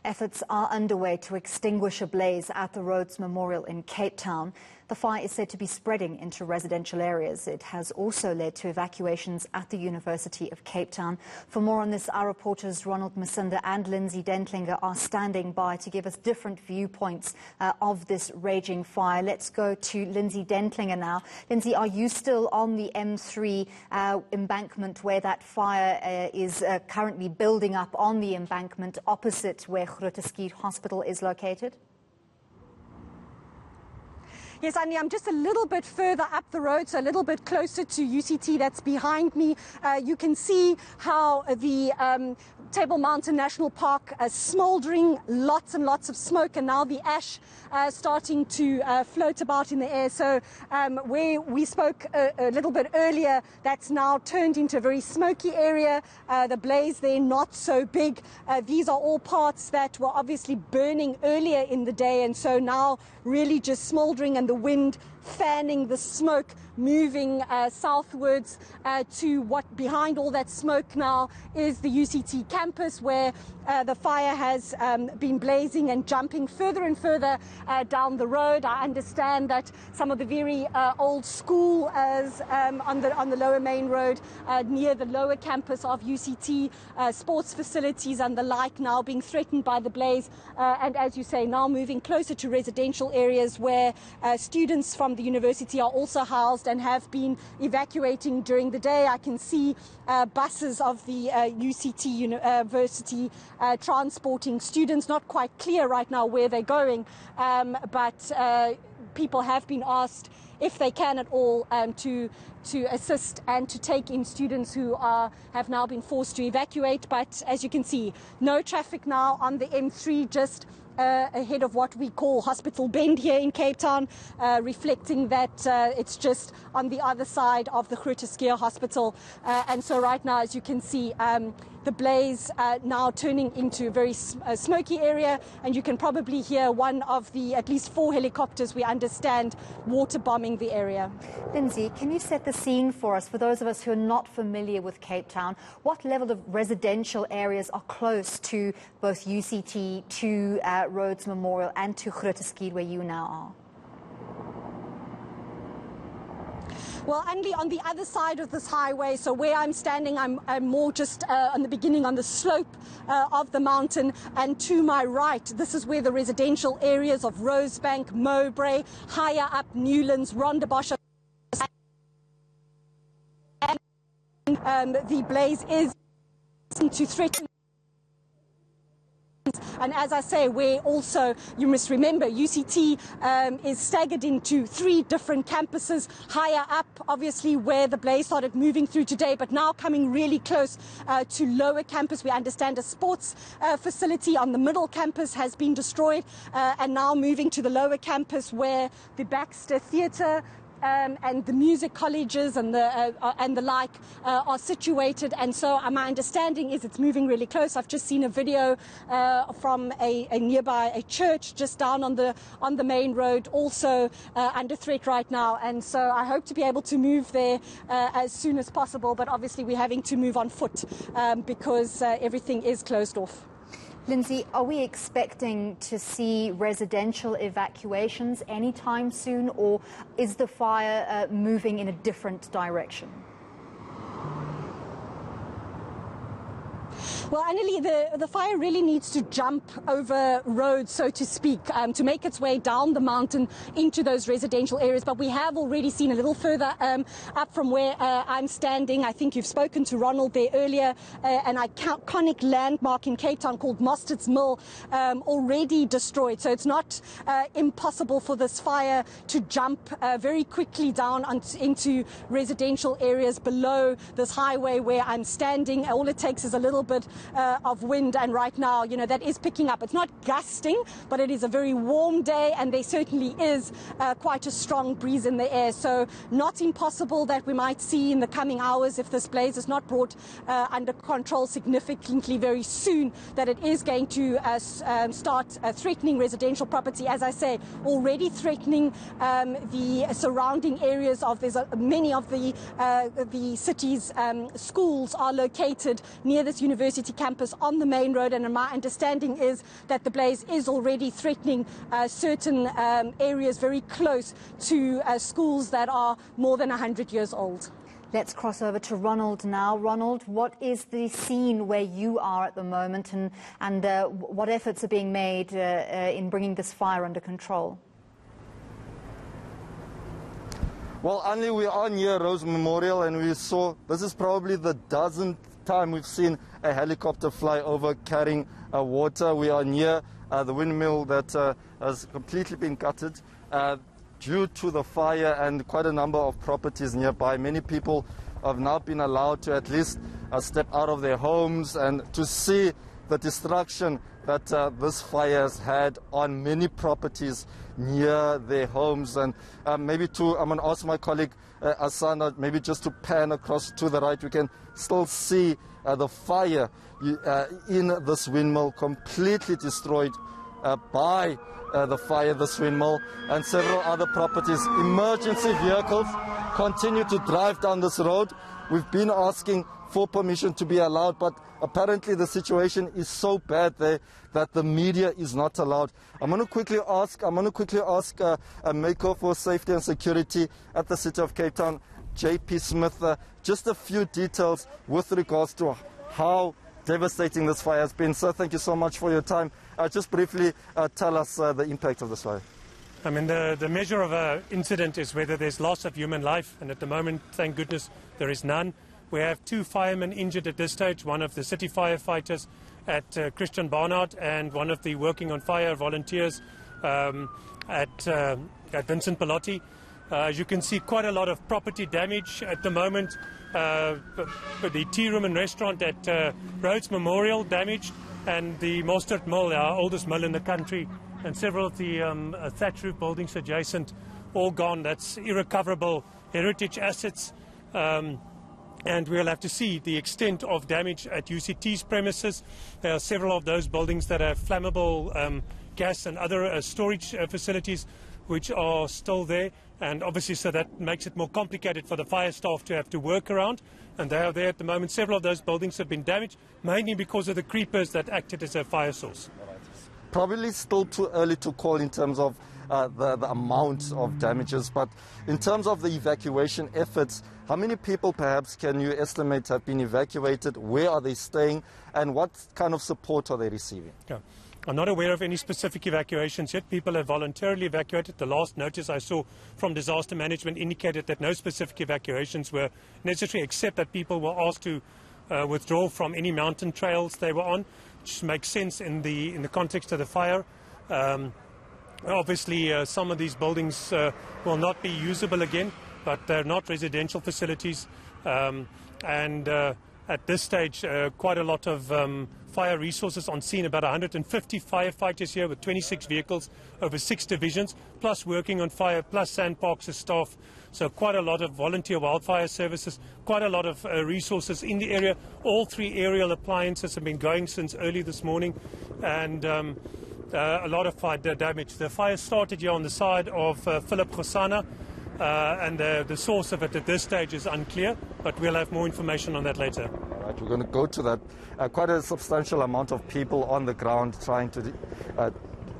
Efforts are underway to extinguish a blaze at the Rhodes Memorial in Cape Town. The fire is said to be spreading into residential areas. It has also led to evacuations at the University of Cape Town. For more on this, our reporters Ronald Masinda and Lindsay Dentlinger are standing by to give us different viewpoints of this raging fire. Let's go to Lindsay Dentlinger now. Lindsay, are you still on the M3 embankment where that fire is currently building up on the embankment opposite where Rhodes Hospital is located? Yes, Andy, I'm just a little bit further up the road, so a little bit closer to UCT that's behind me. You can see how the Table Mountain National Park is smouldering, lots and lots of smoke, and now the ash starting to float about in the air. So where we spoke a little bit earlier, that's now turned into a very smoky area. The blaze there not so big. These are all parts that were obviously burning earlier in the day, and so now really just smouldering, and the wind fanning the smoke, moving southwards to what behind all that smoke now is the UCT campus, where the fire has been blazing and jumping further and further down the road. I understand that some of the very old school on the lower main road near the lower campus of UCT, sports facilities and the like now being threatened by the blaze, and as you say, now moving closer to residential areas where students from the university are also housed and have been evacuating during the day. I can see buses of the UCT University transporting students. Not quite clear right now where they're going, but people have been asked if they can at all to assist and to take in students who have now been forced to evacuate. But as you can see, no traffic now on the M3, just ahead of what we call Hospital Bend here in Cape Town, reflecting that it's just on the other side of the Rhodes Hospital. And so right now, as you can see, the blaze now turning into a very smoky area, and you can probably hear one of the at least 4 helicopters, we understand, water bombing the area. Lindsay, can you set the scene for us, for those of us who are not familiar with Cape Town? What level of residential areas are close to both UCT, to Rhodes Memorial and to Rhodes where you now are? Well, only on the other side of this highway, so where I'm standing, I'm more just on the beginning, on the slope of the mountain, and to my right, this is where the residential areas of Rosebank, Mowbray, higher up Newlands, Rondebosch, and the blaze is to threaten. And as I say, where also, you must remember, UCT is staggered into 3 different campuses, higher up, obviously, where the blaze started moving through today, but now coming really close to lower campus. We understand a sports facility on the middle campus has been destroyed, and now moving to the lower campus where the Baxter Theatre and the music colleges and the like are situated. And so my understanding is it's moving really close. I've just seen a video from a nearby church just down on the main road, also under threat right now. And so I hope to be able to move there as soon as possible, but obviously we're having to move on foot because everything is closed off. Lindsay, are we expecting to see residential evacuations anytime soon, or is the fire moving in a different direction? Well, Annelie, the fire really needs to jump over roads, so to speak, to make its way down the mountain into those residential areas. But we have already seen a little further up from where I'm standing. I think you've spoken to Ronald there earlier, an iconic landmark in Cape Town called Mostard's Mill, already destroyed. So it's not impossible for this fire to jump very quickly down into residential areas below this highway where I'm standing. All it takes is a little bit of wind, and right now, that is picking up. It's not gusting, but it is a very warm day, and there certainly is quite a strong breeze in the air. So not impossible that we might see in the coming hours, if this blaze is not brought under control significantly very soon, that it is going to start threatening residential property. As I say, already threatening the surrounding areas of many of the city's schools are located near this university university campus on the main road, and my understanding is that the blaze is already threatening certain areas very close to schools that are more than 100 years old. Let's cross over to Ronald now. Ronald, what is the scene where you are at the moment, and what efforts are being made in bringing this fire under control? Well, Anli, we are near Rhodes Memorial, and we saw this is probably the dozenth time we've seen a helicopter fly over carrying water. We are near the windmill that has completely been gutted due to the fire, and quite a number of properties nearby. Many people have now been allowed to at least step out of their homes and to see the destruction that this fire has had on many properties near their homes. And I'm going to ask my colleague Asana, maybe just to pan across to the right. We can still see the fire in this windmill, completely destroyed by the fire, this windmill, and several other properties. Emergency vehicles continue to drive down this road. We've been asking for permission to be allowed, but apparently the situation is so bad there that the media is not allowed. I'm going to quickly ask Mako for Safety and Security at the City of Cape Town, JP Smith, just a few details with regards to how devastating this fire has been. Sir, thank you so much for your time. Just briefly tell us the impact of this fire. I mean, the measure of an incident is whether there's loss of human life, and at the moment, thank goodness, there is none. We have 2 firemen injured at this stage, one of the city firefighters at Christian Barnard and one of the working on fire volunteers at Vincent Pelotti. As you can see, quite a lot of property damage at the moment. The tea room and restaurant at Rhodes Memorial damaged, and the Mostert Mill, our oldest mill in the country, and several of the thatch roof buildings adjacent, all gone. That's irrecoverable heritage assets. And we'll have to see the extent of damage at UCT's premises. There are several of those buildings that have flammable gas and other storage facilities which are still there. And obviously, so that makes it more complicated for the fire staff to have to work around. And they are there at the moment. Several of those buildings have been damaged, mainly because of the creepers that acted as a fire source. Probably still too early to call in terms of the amount of damages, but in terms of the evacuation efforts, how many people perhaps can you estimate have been evacuated? Where are they staying? And what kind of support are they receiving? Yeah. I'm not aware of any specific evacuations yet. People have voluntarily evacuated. The last notice I saw from disaster management indicated that no specific evacuations were necessary, except that people were asked to withdraw from any mountain trails they were on, which makes sense in the context of the fire. Obviously, some of these buildings will not be usable again, but they're not residential facilities. At this stage, quite a lot of fire resources on scene, about 150 firefighters here with 26 vehicles over 6 divisions, plus working on fire, plus sandparks as staff. So quite a lot of volunteer wildfire services, quite a lot of resources in the area. All 3 aerial appliances have been going since early this morning, and a lot of fire damage. The fire started here on the side of Philip Khosana, and the source of it at this stage is unclear, but we'll have more information on that later. All right, we're going to go to that. Quite a substantial amount of people on the ground trying to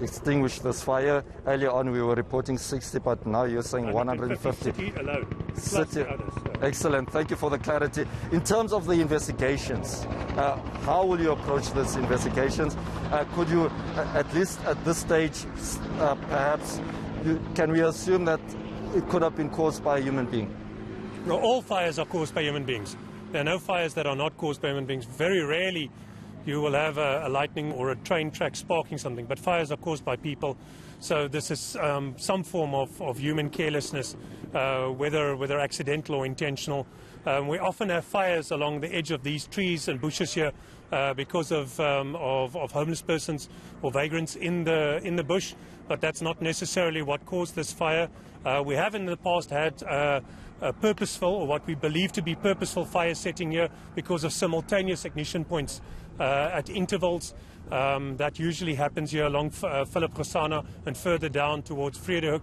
extinguish this fire. Earlier on we were reporting 60, but now you're saying 150. City alone. City. Excellent, thank you for the clarity. In terms of the investigations, how will you approach these investigations? Could you, at least at this stage, perhaps, can we assume that it could have been caused by a human being? No, all fires are caused by human beings. There are no fires that are not caused by human beings. Very rarely you will have a lightning or a train track sparking something, but fires are caused by people. So this is some form of human carelessness, whether accidental or intentional. We often have fires along the edge of these trees and bushes here because of homeless persons or vagrants in the bush, but that's not necessarily what caused this fire. We have in the past had a purposeful, or what we believe to be purposeful, fire setting here because of simultaneous ignition points at intervals. That usually happens here along Philip Khosana and further down towards Vredehuk.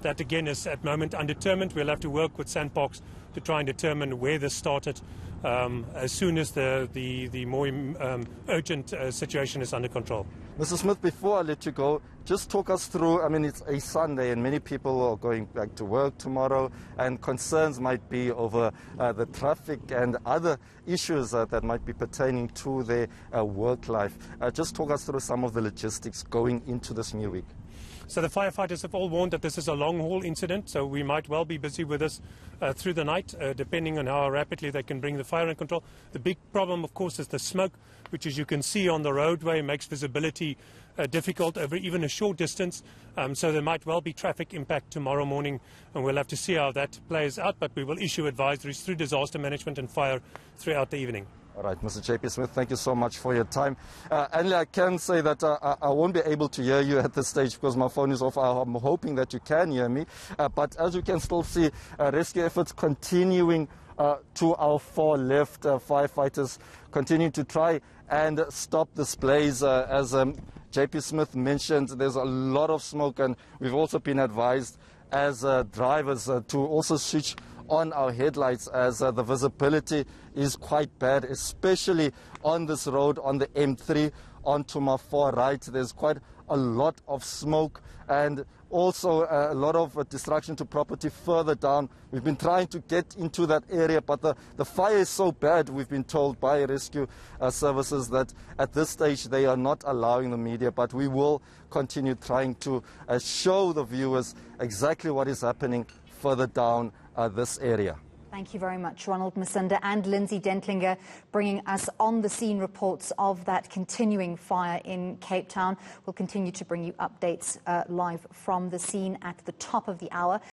That again is at the moment undetermined. We'll have to work with Sandparks to try and determine where this started as soon as the more urgent situation is under control. Mr. Smith, before I let you go, just talk us through, I mean, it's a Sunday and many people are going back to work tomorrow, and concerns might be over the traffic and other issues that might be pertaining to their work life. Just talk us through some of the logistics going into this new week. So the firefighters have all warned that this is a long-haul incident, so we might well be busy with this through the night, depending on how rapidly they can bring the fire in control. The big problem, of course, is the smoke, which, as you can see on the roadway, makes visibility difficult over even a short distance. So there might well be traffic impact tomorrow morning, and we'll have to see how that plays out, but we will issue advisories through disaster management and fire throughout the evening. All right, Mr. J.P. Smith, thank you so much for your time. And I can say that I won't be able to hear you at this stage because my phone is off. I'm hoping that you can hear me. But as you can still see, rescue efforts continuing to our far left. Firefighters continue to try and stop this blaze. As J.P. Smith mentioned, there's a lot of smoke, and we've also been advised as drivers to also switch on our headlights as the visibility is quite bad, especially on this road on the M3 onto my far right. There's quite a lot of smoke and also a lot of destruction to property further down. We've been trying to get into that area, but the fire is so bad, we've been told by rescue services that at this stage they are not allowing the media, but we will continue trying to show the viewers exactly what is happening further down this area. Thank you very much, Ronald Masinda and Lindsay Dentlinger, bringing us on the scene reports of that continuing fire in Cape Town. We'll continue to bring you updates live from the scene at the top of the hour.